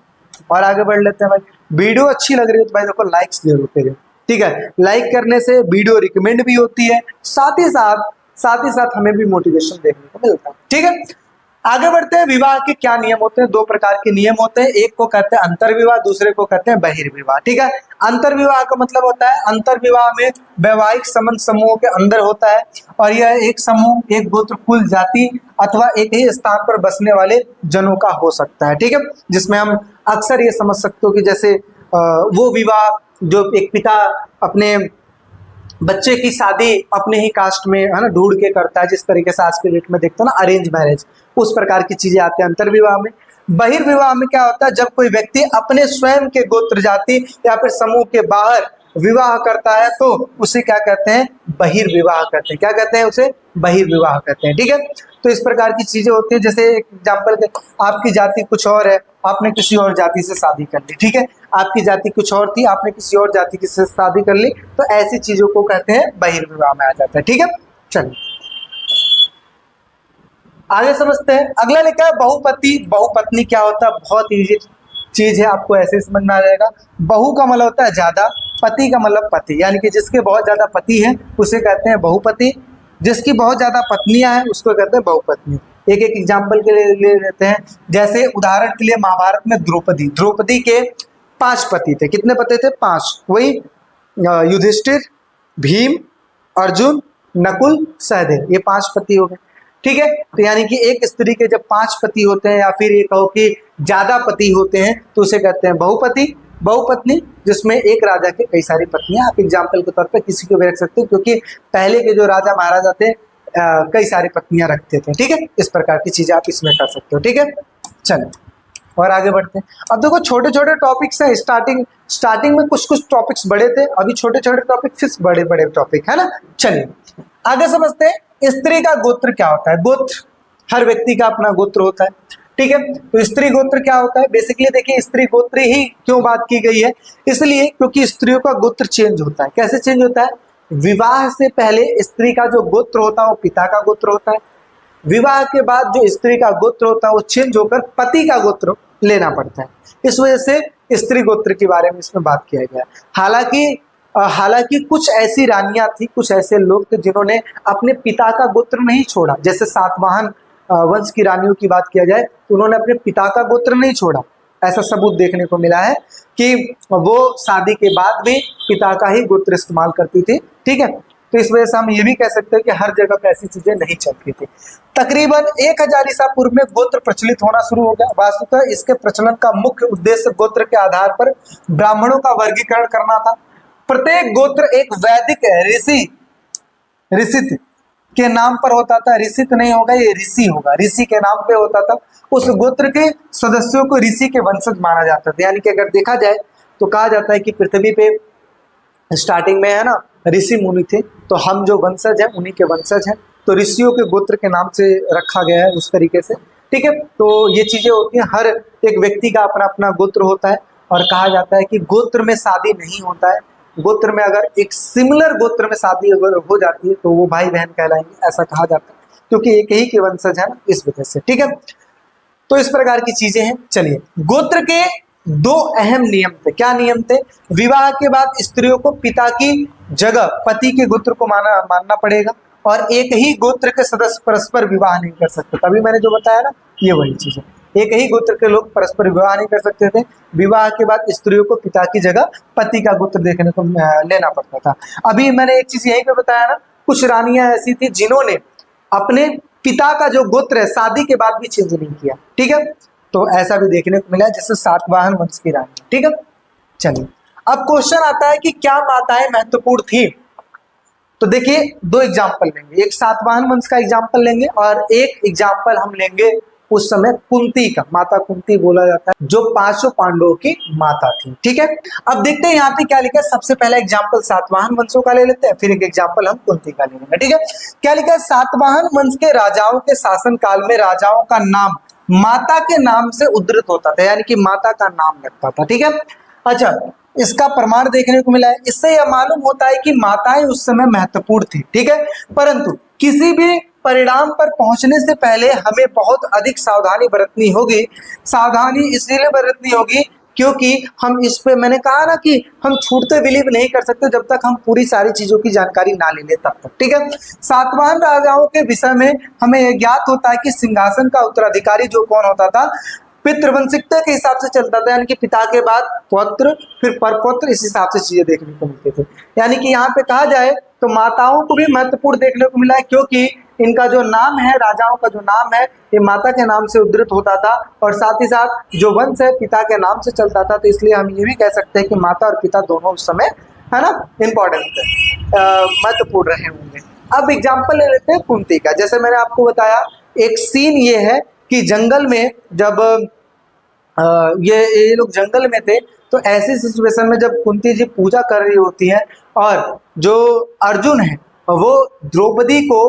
और आगे बढ़ लेते हैं भाई। वीडियो अच्छी लग रही है तो भाई देखो लाइक्स जरूर करिए, ठीक है। लाइक करने से वीडियो रिकमेंड भी होती है, साथ ही साथ हमें भी मोटिवेशन देखने को मिलता है, ठीक है। आगे बढ़ते हैं। विवाह के क्या नियम होते हैं? दो प्रकार के नियम होते हैं, एक को कहते हैं अंतर्विवाह, दूसरे को कहते हैं बहिर्विवाह, ठीक है। अंतर्विवाह का मतलब होता है अंतर्विवाह में वैवाहिक संबंध समूहों के अंदर होता है और यह एक समूह, एक गोत्र, कुल, जाति अथवा एक ही स्थान पर बसने वाले जनों का हो सकता है, ठीक है। जिसमें हम अक्सर ये समझ सकते हो कि जैसे वो विवाह जो एक पिता अपने बच्चे की शादी अपने ही कास्ट में है ना ढूंढ के करता है, जिस तरीके से आज के डेट में देखते हो ना अरेंज मैरिज, उस प्रकार की चीजें आती है अंतर्विवाह में। बहिर्विवाह में क्या होता है, जब कोई व्यक्ति अपने स्वयं के गोत्र, जाति या फिर समूह के बाहर विवाह करता है तो उसे क्या कहते हैं, बहिर्विवाह कहते हैं। क्या कहते हैं उसे? बहिर्विवाह कहते हैं, ठीक है। तो इस प्रकार की चीजें होती है, जैसे एक एग्जाम्पल के, आपकी जाति कुछ और है, आपने किसी और जाति से शादी कर ली, ठीक है। आपकी जाति कुछ और थी, आपने किसी और जाति से शादी कर ली, तो ऐसी चीजों को कहते हैं बहिर्विवाह में आ जाता है, ठीक है। चलिए आगे समझते हैं। अगला लिखा है बहुपति। बहुपत्नी क्या होता है? बहुत इजी चीज है, आपको ऐसे ही समझ में आ जाएगा। बहु का मतलब होता है ज्यादा, पति का मतलब पति, यानी कि जिसके बहुत ज्यादा पति हैं उसे कहते हैं बहुपति, जिसकी बहुत ज्यादा पत्नियां हैं उसको कहते हैं बहुपत्नी। एक एक एग्जाम्पल के लिए ले लेते हैं, जैसे उदाहरण के लिए महाभारत में द्रौपदी के 5 पति थे। कितने पति थे? 5। वही युधिष्ठिर, भीम, अर्जुन, नकुल, सहदेव, ये 5 पति हो गए, ठीक है। तो यानी कि एक स्त्री के जब 5 पति होते हैं या फिर ये कहो कि ज्यादा पति होते हैं तो उसे कहते हैं बहुपति। बहुपत्नी जिसमें एक राजा के कई सारी पत्नियां, आप एग्जाम्पल के तौर पे किसी को भी रख सकते हो, क्योंकि पहले के जो राजा महाराजा थे कई सारी पत्नियां रखते थे, ठीक है। इस प्रकार की चीजें आप इसमें कर सकते हो, ठीक है। चलो और आगे बढ़ते हैं। अब देखो छोटे छोटे टॉपिक्स हैं, स्टार्टिंग में कुछ टॉपिक्स बड़े थे, अभी छोटे छोटे टॉपिक फिर बड़े बड़े टॉपिक है ना। चलिए आगे समझते हैं। स्त्री का गोत्र क्या होता है? गोत्र, हर व्यक्ति का अपना गोत्र होता है, ठीक है। तो स्त्री गोत्र क्या होता है? बेसिकली देखिए स्त्री गोत्र ही क्यों बात की गई है, इसलिए क्योंकि स्त्रियों का गोत्र चेंज होता है। कैसे चेंज होता है? विवाह से पहले स्त्री का जो गोत्र होता है वो पिता का गोत्र होता है, विवाह के बाद जो स्त्री का गोत्र होता है वो चेंज होकर पति का गोत्र लेना पड़ता है। इस वजह से स्त्री गोत्र के बारे में इसमें बात किया गया। हालांकि कुछ ऐसी रानियां थी, कुछ ऐसे लोग थे जिन्होंने अपने पिता का गोत्र नहीं छोड़ा। जैसे सातवाहन वंश की रानियों की बात किया जाए तो उन्होंने अपने पिता का गोत्र नहीं छोड़ा। ऐसा सबूत देखने को मिला है कि वो शादी के बाद भी पिता का ही गोत्र इस्तेमाल करती थी, ठीक है। तो इस वजह से हम ये भी कह सकते हैं कि हर जगह पे ऐसी चीजें नहीं चलती थी। तकरीबन 1000 ईसा पूर्व में गोत्र प्रचलित होना शुरू हो गया। वास्तुतः इसके प्रचलन का मुख्य उद्देश्य गोत्र के आधार पर ब्राह्मणों का वर्गीकरण करना था। प्रत्येक गोत्र एक वैदिक ऋषित के नाम पर होता था। ऋषित नहीं होगा, ये ऋषि होगा, ऋषि के नाम पे होता था। उस गोत्र के सदस्यों को ऋषि के वंशज माना जाता था। यानी कि अगर देखा जाए तो कहा जाता है कि पृथ्वी पे स्टार्टिंग में है ना ऋषि मुनि थे, तो हम जो वंशज हैं उन्हीं के वंशज हैं। तो ऋषियों के गोत्र के नाम से रखा गया है उस तरीके से, ठीक है। तो ये चीजें होती हैं, हर एक व्यक्ति का अपना अपना गोत्र होता है। और कहा जाता है कि गोत्र में शादी नहीं होता है, गोत्र में अगर एक सिमिलर गोत्र में शादी अगर हो जाती है तो वो भाई बहन कहलाएंगे, ऐसा कहा जाता है, क्योंकि एक ही के वंशज है ना, इस वजह से, ठीक है। तो इस प्रकार की चीजें हैं। चलिए गोत्र के 2 अहम नियम थे। क्या नियम थे? विवाह के बाद स्त्रियों को पिता की जगह पति के गोत्र को मानना पड़ेगा और एक ही गोत्र के सदस्य परस्पर विवाह नहीं कर सकते। तभी मैंने जो बताया ना, ये वही चीज है। एक ही गोत्र के लोग परस्पर विवाह नहीं कर सकते थे। विवाह के बाद स्त्रियों को पिता की जगह पति का गोत्र देखने को लेना पड़ता था। अभी मैंने एक चीज यहीं पे बताया ना, कुछ रानियां ऐसी थी जिन्होंने अपने पिता का जो गोत्र है शादी के बाद भी चेंज नहीं किया। ठीक है, तो ऐसा भी देखने को मिला जैसे सातवाहन वंश की रानी। ठीक है, चलिए अब क्वेश्चन आता है कि क्या माताएं महत्वपूर्ण थी। तो देखिए दो एग्जाम्पल लेंगे, एक सातवाहन वंश का एग्जाम्पल लेंगे और एक एग्जाम्पल हम लेंगे उस समय कुंती का, माता कुंती बोला जाता है, जो पांचों पांडवों की माता थी। ठीक है, अब देखते हैं यहाँ पे क्या लिखा है। सबसे पहला एग्जाम्पल सातवाहन वंशों का ले लेते हैं, फिर एक एग्जाम्पल हम कुंती का ले लेंगे। ठीक है, क्या लिखा है, सातवाहन वंश के राजाओं के शासन काल में राजाओं का नाम माता के नाम से उद्धृत होता था, यानी कि माता का नाम लगता था। ठीक है, अच्छा इसका प्रमाण देखने को मिला है। इससे यह मालूम होता है कि माताएं उस समय महत्वपूर्ण थी। ठीक है, परंतु किसी भी परिणाम पर पहुंचने से पहले हमें बहुत अधिक सावधानी बरतनी होगी। सावधानी इसलिए बरतनी होगी क्योंकि हम इस पे, मैंने कहा ना कि हम छूटते बिलीव नहीं कर सकते जब तक हम पूरी सारी चीजों की जानकारी ना ले ले तब तक। ठीक है, सातवाहन राजाओं के विषय में हमें यह ज्ञात होता है कि सिंहासन का उत्तराधिकारी जो कौन होता था, पितृवंशिकता के हिसाब से चलता था, यानी कि पिता के बाद पुत्र फिर परपुत्र, इस हिसाब से चीजें देखने को मिलती थी। यानी कि यहाँ पे कहा जाए तो माताओं को भी महत्वपूर्ण देखने को मिला है क्योंकि इनका जो नाम है, राजाओं का जो नाम है, ये माता के नाम से उद्धृत होता था और साथ ही साथ जो वंश है पिता के नाम से चलता था। तो इसलिए हम ये भी कह सकते हैं कि माता और पिता दोनों उस समय, है ना, इंपॉर्टेंट महत्वपूर्ण रहे होंगे। अब एग्जाम्पल ले लेते हैं कुंती का। जैसे मैंने आपको बताया, एक सीन ये है कि जंगल में जब ये लोग जंगल में थे, तो ऐसी सिचुएशन में जब कुंती जी पूजा कर रही होती है और जो अर्जुन है वो द्रौपदी को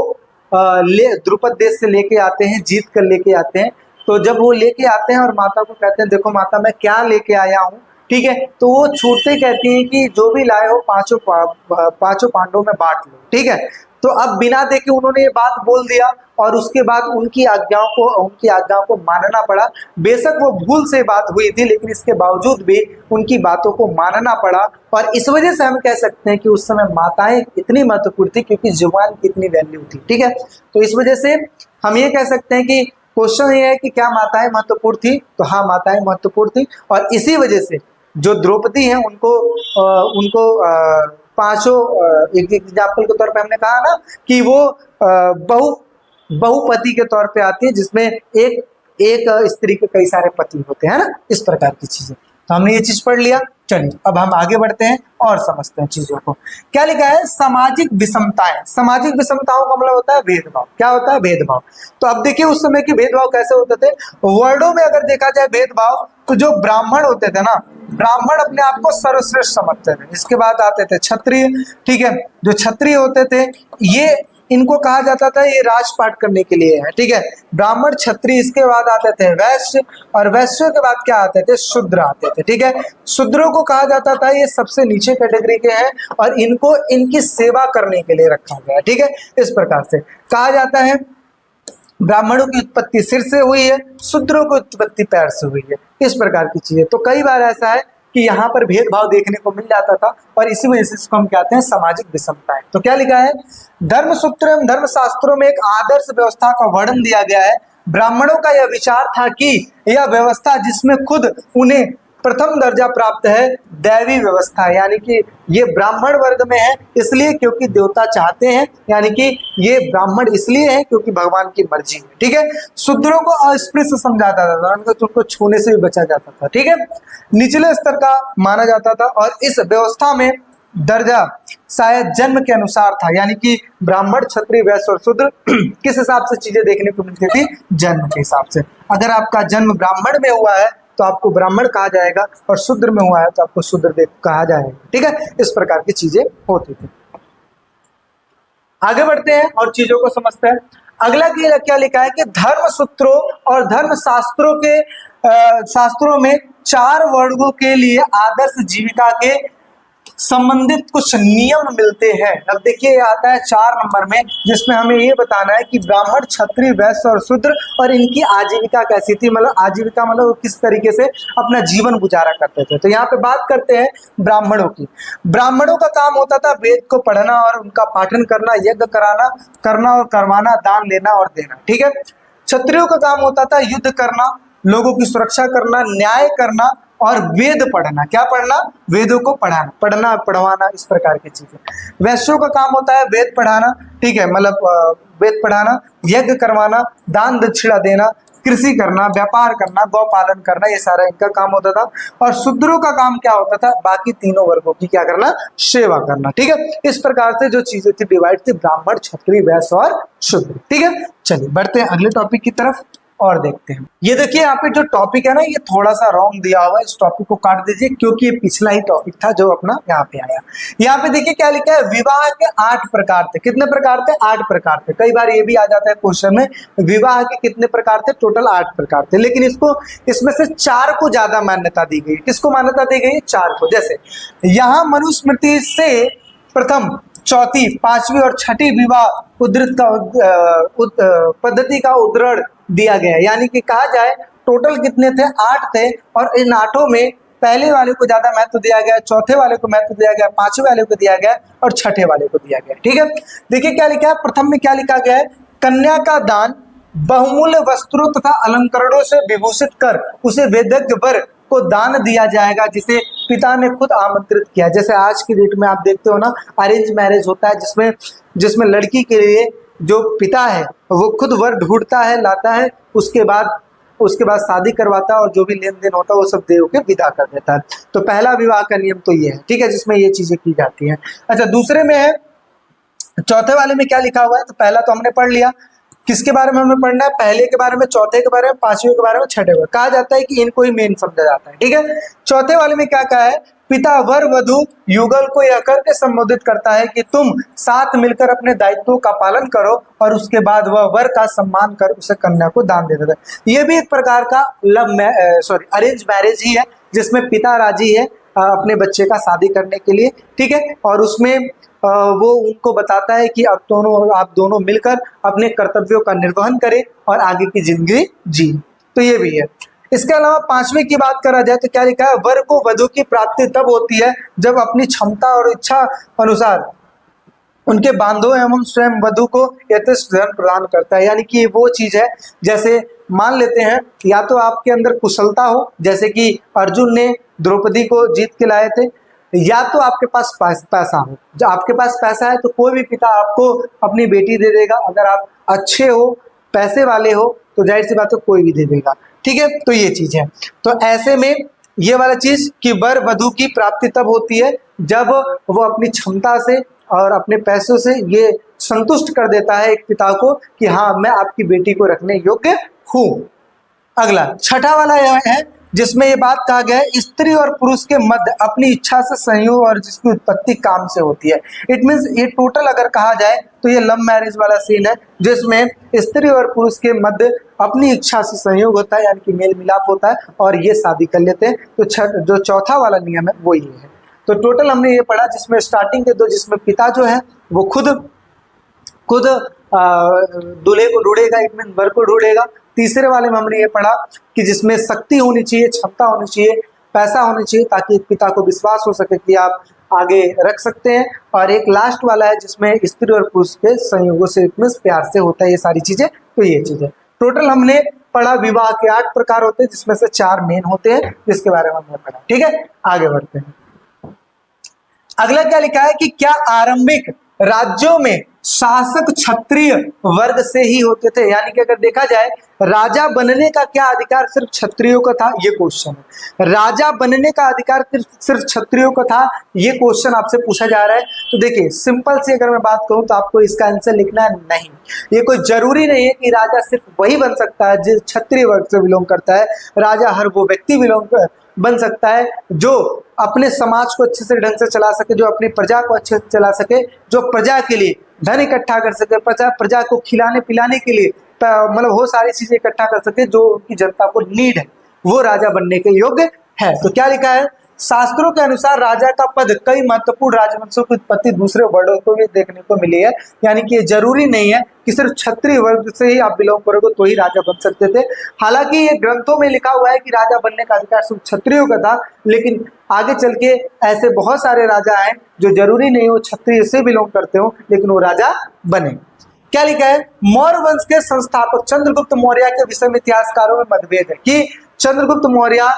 द्रुपद देश से लेके आते हैं, जीत कर लेके आते हैं। तो जब वो लेके आते हैं और माता को कहते हैं देखो माता मैं क्या लेके आया हूँ, ठीक है, तो वो छूटते कहती है कि जो भी लाए हो पांचों पांडवों में बांट लो। ठीक है, तो अब बिना देखे उन्होंने ये बात बोल दिया और उसके बाद उनकी आज्ञाओं को मानना पड़ा। बेशक वो भूल से बात हुई थी लेकिन इसके बावजूद भी उनकी बातों को मानना पड़ा और इस वजह से हम कह सकते हैं कि उस समय माताएं इतनी महत्वपूर्ण थी क्योंकि जुबान की इतनी वैल्यू थी। ठीक है, तो इस वजह से हम ये कह सकते हैं कि क्वेश्चन ये है कि क्या माताएं महत्वपूर्ण थी, तो हाँ माताएं महत्वपूर्ण थी और इसी वजह से जो द्रौपदी है उनको पांचों, एक एग्जाम्पल के तौर पे हमने कहा ना कि वो बहुपति के तौर पे आती है, जिसमें एक स्त्री के कई सारे पति होते हैं ना, इस प्रकार की चीजें। तो हमने ये चीज पढ़ लिया। चलिए अब हम आगे बढ़ते हैं और समझते हैं चीजों को। क्या लिखा है, सामाजिक विषमताएं। सामाजिक विषमताओं का मतलब होता है भेदभाव। क्या होता है, भेदभाव। तो अब देखिए उस समय के भेदभाव कैसे होते थे। वर्णों में अगर देखा जाए भेदभाव, तो जो ब्राह्मण होते थे ना, ब्राह्मण अपने आप को सर्वश्रेष्ठ समझते थे। इसके बाद आते थे क्षत्रिय। ठीक है, जो क्षत्रिय होते थे ये, इनको कहा जाता था ये राजपाट करने के लिए है। ठीक है, ब्राह्मण क्षत्रिय, इसके बाद आते थे वैश्य और वैश्य के बाद क्या आते थे, शूद्र आते थे। ठीक है, शूद्रों को कहा जाता था ये सबसे नीचे कैटेगरी के हैं और इनको इनकी सेवा करने के लिए रखा गया। ठीक है, इस प्रकार से कहा जाता है ब्राह्मणों की उत्पत्ति सिर से हुई है, शूद्रों की उत्पत्ति पैर से हुई है, इस प्रकार की चीजें। तो कई बार ऐसा है कि यहाँ पर भेदभाव देखने को मिल जाता था और इसी वजह से इसको हम कहते हैं सामाजिक विषमताएं। तो क्या लिखा है, धर्मसूत्र एवं धर्मशास्त्रों में एक आदर्श व्यवस्था का वर्णन दिया गया है। ब्राह्मणों का यह विचार था कि यह व्यवस्था जिसमें खुद उन्हें प्रथम दर्जा प्राप्त है दैवी व्यवस्था, यानी कि ये ब्राह्मण वर्ग में है इसलिए क्योंकि देवता चाहते हैं, यानी कि ये ब्राह्मण इसलिए है क्योंकि भगवान की मर्जी है। ठीक है, शूद्रों को अस्पृश्य समझा जाता था, उनको छूने से भी बचा जाता था। ठीक है, निचले स्तर का माना जाता था और इस व्यवस्था में दर्जा शायद जन्म के अनुसार था, यानी कि ब्राह्मण क्षत्रिय वैश्य और शूद्र किस हिसाब से चीजें देखने को मिलती थी, जन्म के हिसाब से। अगर आपका जन्म ब्राह्मण में हुआ है तो आपको ब्राह्मण कहा जाएगा और शूद्र में हुआ है तो आपको शूद्र कहा जाएगा। ठीक है, इस प्रकार की चीजें होती थी। आगे बढ़ते हैं और चीजों को समझते हैं। अगला क्या लिखा है कि धर्म सूत्रों और धर्म शास्त्रों में 4 वर्गों के लिए आदर्श जीविका के संबंधित कुछ नियम मिलते हैं। अब देखिए आता है 4 नंबर में, जिसमें हमें ये बताना है कि ब्राह्मण क्षत्रिय वैश्य और शूद्र और इनकी आजीविका कैसी थी, मतलब आजीविका मतलब वो किस तरीके से अपना जीवन गुजारा करते थे। तो यहाँ पे बात करते हैं ब्राह्मणों की। ब्राह्मणों का काम होता था वेद को पढ़ना और उनका पाठन करना, यज्ञ करना और करवाना, दान लेना और देना। ठीक है, क्षत्रियों का काम होता था युद्ध करना, लोगों की सुरक्षा करना, न्याय करना और वेद पढ़ना। क्या पढ़ना, वेदों को पढ़ना पढ़वाना, इस प्रकार की चीजें। वैश्यों का काम होता है वेद पढ़ाना। ठीक है, मतलब वेद पढ़ाना, यज्ञ करवाना, दान दक्षिणा देना, कृषि करना, व्यापार करना, गौ पालन करना, ये सारा इनका काम होता था। और शूद्रों का काम क्या होता था, बाकी तीनों वर्गों की क्या करना, सेवा करना। ठीक है, इस प्रकार से जो चीजें थी डिवाइड थी, ब्राह्मण, क्षत्रिय, वैश्य और शूद्र। ठीक है, चलिए बढ़ते हैं अगले टॉपिक की तरफ और देखते हैं। ये देखिए यहाँ पे जो टॉपिक है ना, ये थोड़ा सा रॉन्ग दिया हुआ है, इस टॉपिक को काट दीजिए क्योंकि ये पिछला ही टॉपिक था जो अपना यहाँ पे आया। यहाँ पे देखिए क्या लिखा है, विवाह के 8 प्रकार थे। कितने प्रकार थे, 8 प्रकार थे। कई बार ये भी आ जाता है क्वेश्चन में, विवाह के कितने प्रकार थे, टोटल 8 प्रकार थे, लेकिन इसको इसमें से 4 को ज्यादा मान्यता दी गई। किसको मान्यता दी गई, 4 को। जैसे यहाँ मनुस्मृति से प्रथम, चौथी, पांचवी और छठी विवाह उद्धृत का पद्धति का उद्धरण दिया गया है। यानी कि कहा जाए टोटल कितने थे, 8 थे, और इन 8 में पहले वाले को ज्यादा महत्व दिया गया, चौथे वाले को महत्व दिया गया, पांचवे वाले को दिया गया और छठे वाले को दिया गया। ठीक है, देखिए क्या लिखा है, प्रथम में क्या लिखा गया है, कन्या का दान बहुमूल्य वस्त्रों तथा अलंकरणों से विभूषित कर उसे वेदज्ञ वर को दान दिया जाएगा जिसे पिता ने खुद आमंत्रित किया। जैसे आज की डेट में आप देखते हो ना, अरेंज मैरिज होता है जिसमें लड़की के लिए जो पिता है वो खुद वर ढूंढता है, लाता है, उसके बाद शादी करवाता है और जो भी लेन देन होता है वो सब देव के विदा कर देता है। तो पहला विवाह का नियम तो ये है। ठीक है, जिसमें ये चीजें की जाती हैं। अच्छा, दूसरे में है, चौथे वाले में क्या लिखा हुआ है, तो पहला तो हमने पढ़ लिया, किसके बारे में हमें पढ़ना है, पहले के बारे में, चौथे के बारे में, पांचवें के बारे में, छठे के। कहा जाता है कि इनको ही मेन समझा जाता है। ठीक है, चौथे वाले में क्या कहा है, पिता वर वधु युगल को यह करके संबोधित करता है कि तुम साथ मिलकर अपने दायित्वों का पालन करो, और उसके बाद वह वर का सम्मान कर उसे कन्या को दान दे देता है। ये भी एक प्रकार का अरेंज मैरिज ही है, जिसमें पिता राजी है अपने बच्चे का शादी करने के लिए। ठीक है, और उसमें वो उनको बताता है कि आप दोनों मिलकर अपने कर्तव्यों का निर्वहन करें और आगे की जिंदगी जी। तो ये भी है। इसके अलावा पांचवें की बात करा जाए तो क्या लिखा है, वर को वधु की प्राप्ति तब होती है जब अपनी क्षमता और इच्छा अनुसार उनके बांधव एवं स्वयं वधु को यथेष्ट धन प्रदान करता है। यानी कि वो चीज है, जैसे मान लेते हैं या तो आपके अंदर कुशलता हो, जैसे कि अर्जुन ने द्रौपदी को जीत के लाए थे, या तो आपके पास पैसा हो। जब आपके पास पैसा है तो कोई भी पिता आपको अपनी बेटी दे देगा। अगर आप अच्छे हो, पैसे वाले हो, तो जाहिर सी बात है कोई भी दे देगा। ठीक है, तो ये चीज है। तो ऐसे में ये वाला चीज कि वर वधु की प्राप्ति तब होती है जब वो अपनी क्षमता से और अपने पैसों से ये संतुष्ट कर देता है एक पिता को कि हाँ, मैं आपकी बेटी को रखने योग्य हूं। अगला छठा वाला यह है जिसमें ये बात कहा गया है, स्त्री और पुरुष के मध्य अपनी इच्छा से संयोग और जिसकी उत्पत्ति काम से होती है। इट मीन्स ये टोटल अगर कहा जाए तो ये लव मैरिज वाला सीन है, जिसमें स्त्री और पुरुष के मध्य अपनी इच्छा से संयोग होता है, यानी कि मेल मिलाप होता है और ये शादी कर लेते हैं। तो जो चौथा वाला नियम है वो ये है। तो टोटल हमने ये पढ़ा, जिसमें स्टार्टिंग के दो, जिसमें पिता जो है वो खुद दूल्हे को ढूंढेगा, इट मीन वर को ढूंढेगा। तीसरे वाले में हमने ये पढ़ा कि जिसमें शक्ति होनी चाहिए, क्षमता होनी चाहिए, पैसा होना चाहिए, ताकि पिता को विश्वास हो सके कि आप आगे रख सकते हैं। और एक लास्ट वाला है जिसमें स्त्री और पुरुष के संयोगों से, इट मीन प्यार से होता है ये सारी चीजें। तो ये चीजें टोटल हमने पढ़ा। विवाह के 8 प्रकार होते हैं, जिसमें से 4 मेन होते हैं, जिसके बारे में हमने पढ़ा। ठीक है, आगे बढ़ते हैं। अगला क्या लिखा है कि क्या आरंभिक राज्यों में शासक क्षत्रिय वर्ग से ही होते थे। यानी कि अगर देखा जाए राजा बनने का क्या अधिकार सिर्फ क्षत्रियों का था, ये क्वेश्चन है। राजा बनने का अधिकार सिर्फ क्षत्रियों का था, ये क्वेश्चन आपसे पूछा जा रहा है। तो देखिए सिंपल सी अगर मैं बात करूं तो आपको इसका आंसर लिखना है नहीं। ये कोई जरूरी नहीं है कि राजा सिर्फ वही बन सकता है जो क्षत्रिय वर्ग से बिलोंग करता है। राजा हर वो व्यक्ति बन सकता है जो अपने समाज को अच्छे से ढंग से चला सके, जो अपनी प्रजा को अच्छे से चला सके, जो प्रजा के लिए धन इकट्ठा कर सके, प्रजा को खिलाने पिलाने के लिए मतलब वो सारी चीजें इकट्ठा कर सके जो उनकी जनता को नीड है, वो राजा बनने के योग्य है। तो क्या लिखा है, शास्त्रों के अनुसार राजा का पद कई महत्वपूर्ण राजवंशों की उत्पत्ति दूसरे वर्णों को भी देखने को मिली है। यानी कि ये जरूरी नहीं है कि सिर्फ क्षत्रिय वर्ग से ही आप बिलोंग करोगे तो ही राजा बन सकते थे। हालांकि ये ग्रंथों में लिखा हुआ है कि राजा बनने का अधिकार सिर्फ क्षत्रियों का था, लेकिन आगे चल के ऐसे बहुत सारे राजा हैं जो जरूरी नहीं हो क्षत्रिय से बिलोंग करते हो, लेकिन वो राजा बने। क्या लिखा है, मौर्य वंश के संस्थापक चंद्रगुप्त मौर्य के विषय में इतिहासकारों में मतभेद है कि चंद्रगुप्त मौर्य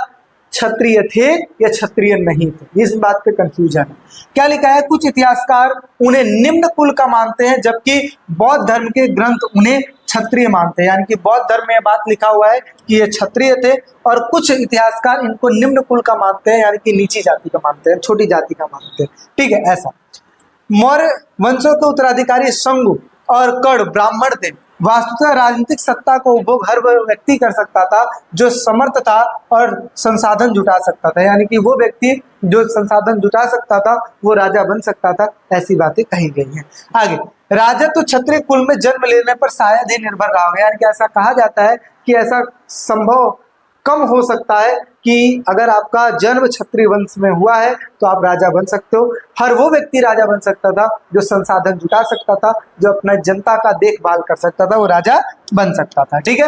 क्षत्रिय थे या क्षत्रिय नहीं थे, इस बात पे कंफ्यूजन है। क्या लिखा है, कुछ इतिहासकार उन्हें निम्न कुल का मानते हैं जबकि बौद्ध धर्म के ग्रंथ उन्हें क्षत्रिय मानते हैं। यानी कि बौद्ध धर्म में बात लिखा हुआ है कि ये क्षत्रिय थे और कुछ इतिहासकार इनको निम्न कुल का मानते हैं, यानी कि नीची जाति का मानते हैं, छोटी जाति का मानते हैं। ठीक है, ऐसा। मौर्य वंशों के उत्तराधिकारी शंगु और कर्ण ब्राह्मण थे। वास्तुतः राजनीतिक सत्ता को उपभोग हर वह व्यक्ति कर सकता था जो समर्थ था और संसाधन जुटा सकता था। यानी कि वो व्यक्ति जो संसाधन जुटा सकता था वो राजा बन सकता था, ऐसी बातें कही गई हैं। आगे, राजा तो क्षत्रिय कुल में जन्म लेने पर शायद ही निर्भर रहा होगा। यानी कि ऐसा कहा जाता है कि ऐसा संभव कम हो सकता है कि अगर आपका जन्म क्षत्रिय वंश में हुआ है तो आप राजा बन सकते हो। हर वो व्यक्ति राजा बन सकता था जो संसाधन जुटा सकता था, जो अपना जनता का देखभाल कर सकता था, वो राजा बन सकता था। ठीक है,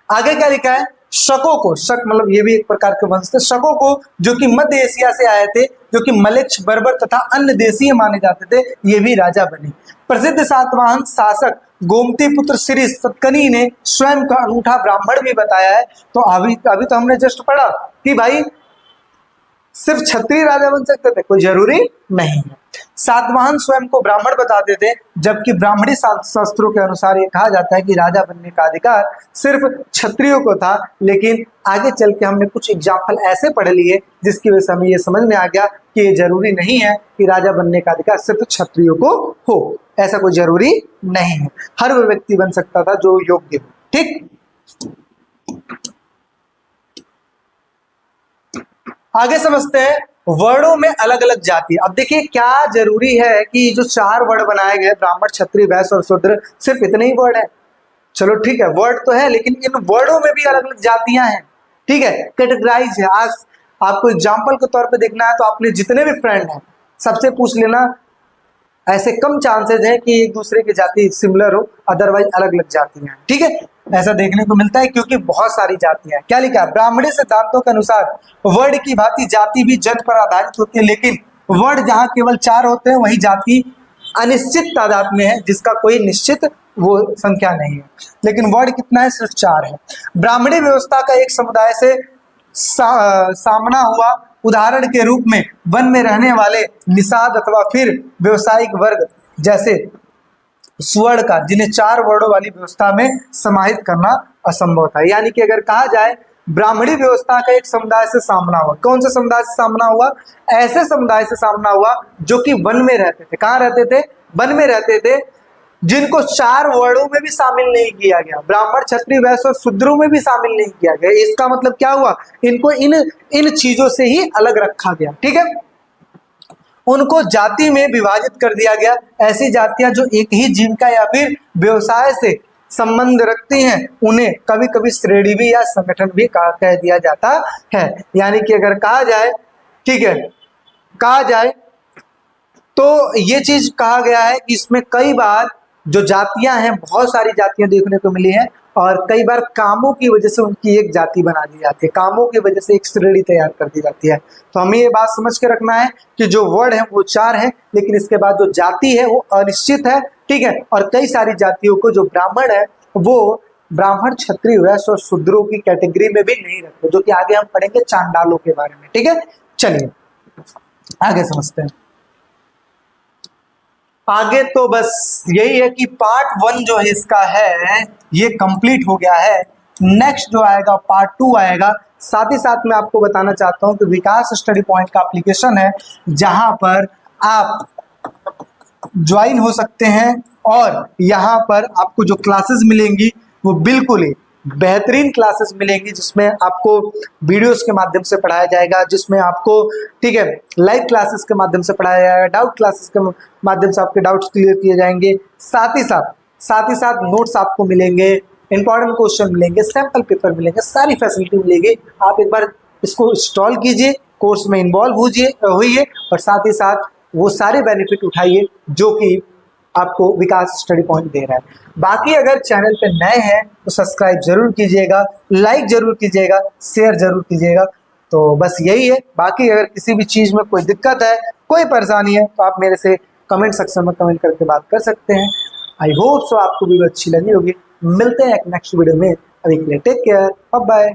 आगे क्या लिखा है, शकों को, शक मतलब ये भी एक प्रकार के वंश थे, शकों को जो कि मध्य एशिया से आए थे, जो कि मलेच्छ, बर्बर तथा अन्य देशीय माने जाते थे, ये भी राजा बने। प्रसिद्ध सातवाहन शासक गोमती पुत्र श्री सतकर्णी ने स्वयं का अनूठा ब्राह्मण भी बताया है। तो अभी तो हमने जस्ट पढ़ा कि भाई सिर्फ क्षत्रिय राजा बन सकते थे, कोई जरूरी नहीं है। सातवाहन स्वयं को ब्राह्मण बताते थे, जबकि ब्राह्मणी शास्त्रों के अनुसार ये कहा जाता है कि राजा बनने का अधिकार सिर्फ क्षत्रियों को था। लेकिन आगे चल के हमने कुछ एग्जाम्पल ऐसे पढ़ लिए जिसकी वजह से हमें ये समझ में आ गया कि ये जरूरी नहीं है कि राजा बनने का अधिकार सिर्फ क्षत्रियों को हो, ऐसा कोई जरूरी नहीं है। हर वो व्यक्ति बन सकता था जो योग्य हो। ठीक, आगे समझते हैं वर्णों में अलग अलग जाति। अब देखिए क्या जरूरी है कि जो 4 वर्ण बनाए गए, ब्राह्मण, क्षत्रिय, वैश्य और शूद्र, सिर्फ इतने ही वर्ण है? चलो ठीक है, वर्ड तो है, लेकिन इन वर्णों में भी अलग अलग जातियां हैं। ठीक है, कैटेगराइज है। आज आपको एग्जाम्पल के तौर पे देखना है तो आपने जितने भी फ्रेंड हैं सबसे पूछ लेना, ऐसे कम चांसेस है कि एक दूसरे की जाति सिमिलर हो, अदरवाइज अलग अलग जातियां हैं। ठीक है, ऐसा देखने को मिलता है क्योंकि बहुत सारी जातियां हैं। क्या लिखा है, ब्राह्मणी सिद्धांतों के अनुसार वर्ण की भांति जाति भी जन्म पर आधारित होती है, लेकिन वर्ण जहां केवल 4 होते हैं वही जाति अनिश्चित तादाद में है, जिसका कोई निश्चित वो संख्या नहीं है। लेकिन वर्ण कितना है, सिर्फ 4 है। ब्राह्मणी व्यवस्था का एक समुदाय से सामना हुआ उदाहरण के रूप में वन में रहने वाले निषाद अथवा फिर व्यवसायिक वर्ग जैसे स्वर्ण का, जिन्हें 4 वर्णों वाली व्यवस्था में समाहित करना असंभव था। यानी कि अगर कहा जाए ब्राह्मणी व्यवस्था का एक समुदाय से सामना हुआ, कौन से समुदाय से सामना हुआ, ऐसे समुदाय से सामना हुआ जो कि वन में रहते थे। कहाँ रहते थे, वन में रहते थे, जिनको 4 वर्णों में भी शामिल नहीं किया गया, ब्राह्मण, क्षत्रिय, वैश्य और शूद्रों में भी शामिल नहीं किया गया। इसका मतलब क्या हुआ, इनको इन चीजों से ही अलग रखा गया। ठीक है, उनको जाति में विभाजित कर दिया गया। ऐसी जातियां जो एक ही जीविका या फिर व्यवसाय से संबंध रखती हैं उन्हें कभी कभी श्रेणी भी या संगठन भी कह दिया जाता है। यानी कि अगर कहा जाए, ठीक है, कहा जाए तो ये चीज कहा गया है कि इसमें कई बार जो जातियां हैं, बहुत सारी जातियां देखने को मिली हैं और कई बार कामों की वजह से उनकी एक जाति बना दी जाती है, कामों की वजह से एक श्रेणी तैयार कर दी जाती है। तो हमें ये बात समझ के रखना है कि जो वर्ड है वो 4 है, लेकिन इसके बाद जो जाति है वो अनिश्चित है। ठीक है, और कई सारी जातियों को जो ब्राह्मण है वो ब्राह्मण, क्षत्रिय, वैश्य और शूद्रों की कैटेगरी में भी नहीं रखते, जो कि आगे हम पढ़ेंगे चांडालों के बारे में। ठीक है, चलिए आगे समझते हैं। आगे तो बस यही है कि पार्ट 1 जो है इसका है ये कंप्लीट हो गया है। नेक्स्ट जो आएगा पार्ट 2 आएगा। साथ ही साथ मैं आपको बताना चाहता हूं कि विकास स्टडी पॉइंट का एप्लीकेशन है जहां पर आप ज्वाइन हो सकते हैं और यहाँ पर आपको जो क्लासेस मिलेंगी वो बिल्कुल ही बेहतरीन क्लासेस मिलेंगी, जिसमें आपको वीडियोस के माध्यम से पढ़ाया जाएगा, जिसमें आपको, ठीक है, लाइव क्लासेस के माध्यम से पढ़ाया जाएगा, डाउट क्लासेस के माध्यम से आपके डाउट्स क्लियर किए जाएंगे। साथ ही साथ नोट्स आपको मिलेंगे, इंपॉर्टेंट क्वेश्चन मिलेंगे, सैंपल पेपर मिलेंगे, सारी फैसिलिटी मिलेगी। आप एक बार इसको इंस्टॉल कीजिए, कोर्स में इन्वॉल्व होइए और साथ ही साथ वो सारे बेनिफिट उठाइए जो कि आपको विकास स्टडी पॉइंट दे रहा है। बाकी अगर चैनल पे नए हैं तो सब्सक्राइब जरूर कीजिएगा, लाइक जरूर कीजिएगा, शेयर जरूर कीजिएगा। तो बस यही है। बाकी अगर किसी भी चीज़ में कोई दिक्कत है, कोई परेशानी है तो आप मेरे से कमेंट सेक्शन में कमेंट करके बात कर सकते हैं। आई होप सो आपको वीडियो अच्छी लगी होगी। मिलते हैं एक नेक्स्ट वीडियो में। अभी के लिए टेक केयर, बाय बाय।